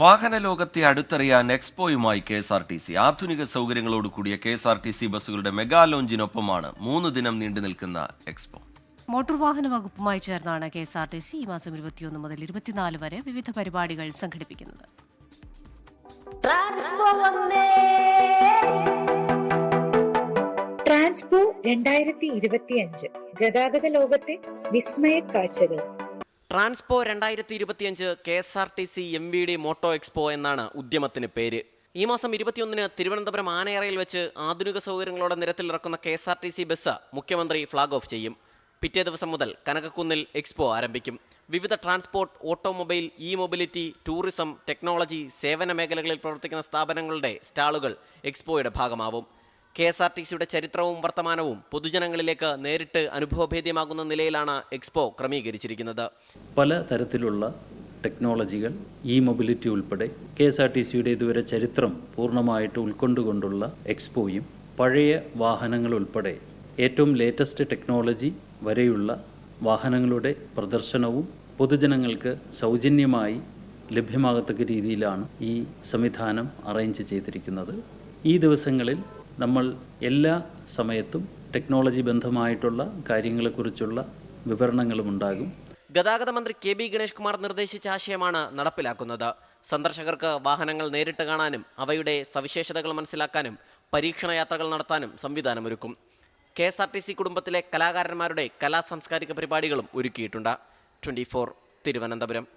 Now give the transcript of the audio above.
വാഹന ലോകത്തെ അടുത്തറിയാൻ എക്സ്പോയുമായി KSRTC. ആധുനിക സൗകര്യങ്ങളോട് കൂടിയ KSRTC ബസ്സുകളുടെ മെഗാ ലോഞ്ചിനൊപ്പമാണ് 3 ദിനം നീണ്ടു നിൽക്കുന്ന എക്സ്പോ. മോട്ടോർ വാഹന വകുപ്പുമായി ചേർന്നാണ് KSRTC ഈ മാസം 21 മുതൽ 24 വരെ വിവിധ പരിപാടികൾ സംഘടിപ്പിക്കുന്നത്. ട്രാൻസ്പോ 2025 ഗതാഗത ലോകത്തെ വിസ്മയ കാഴ്ചകൾ. ട്രാൻസ്പോ 2025 KSRTC MVD മോട്ടോ എക്സ്പോ എന്നാണ് ഉദ്യമത്തിന് പേര്. ഈ മാസം 21-ന് തിരുവനന്തപുരം ആനയറയിൽ വെച്ച് ആധുനിക സൗകര്യങ്ങളോടെ നിരത്തിലിറക്കുന്ന KSRTC ബസ് മുഖ്യമന്ത്രി ഫ്ളാഗ് ഓഫ് ചെയ്യും. പിറ്റേ ദിവസം മുതൽ കനകക്കുന്നിൽ എക്സ്പോ ആരംഭിക്കും. വിവിധ transport, automobile, mobility, tourism, technology, സേവന മേഖലകളിൽ പ്രവർത്തിക്കുന്ന സ്ഥാപനങ്ങളുടെ സ്റ്റാളുകൾ എക്സ്പോയുടെ ഭാഗമാവും. KSRTCയുടെ ചരിത്രവും വർത്തമാനവും പൊതുജനങ്ങളിലേക്ക് നേരിട്ട് അനുഭവഭേദ്യമാകുന്ന നിലയിലാണ് എക്സ്പോ ക്രമീകരിച്ചിരിക്കുന്നത്. പല തരത്തിലുള്ള ടെക്നോളജികൾ, മൊബിലിറ്റി ഉൾപ്പെടെ KSRTCയുടെ ഇതുവരെ ചരിത്രം പൂർണ്ണമായിട്ട് ഉൾക്കൊണ്ടുകൊണ്ടുള്ള എക്സ്പോയും പഴയ വാഹനങ്ങൾ ഉൾപ്പെടെ ഏറ്റവും ലേറ്റസ്റ്റ് ടെക്നോളജി വരെയുള്ള വാഹനങ്ങളുടെ പ്രദർശനവും പൊതുജനങ്ങൾക്ക് സൗജന്യമായി ലഭ്യമാകത്തക്ക രീതിയിലാണ് ഈ സംവിധാനം അറേഞ്ച് ചെയ്തിരിക്കുന്നത്. ഈ ദിവസങ്ങളിൽ നമ്മൾ എല്ലാ സമയത്തും ടെക്നോളജി ബന്ധമായിട്ടുള്ള കാര്യങ്ങളെക്കുറിച്ചുള്ള വിവരണങ്ങളും ഉണ്ടാകും. ഗതാഗത മന്ത്രി KB ഗണേഷ് കുമാർ നിർദ്ദേശിച്ച ആശയമാണ് നടപ്പിലാക്കുന്നത്. സന്ദർശകർക്ക് വാഹനങ്ങൾ നേരിട്ട് കാണാനും അവയുടെ സവിശേഷതകൾ മനസ്സിലാക്കാനും പരീക്ഷണ യാത്രകൾ നടത്താനും സംവിധാനമൊരുക്കും. KSRTC കുടുംബത്തിലെ കലാകാരന്മാരുടെ കലാ സാംസ്കാരിക പരിപാടികളും ഒരുക്കിയിട്ടുണ്ട്. 24 തിരുവനന്തപുരം.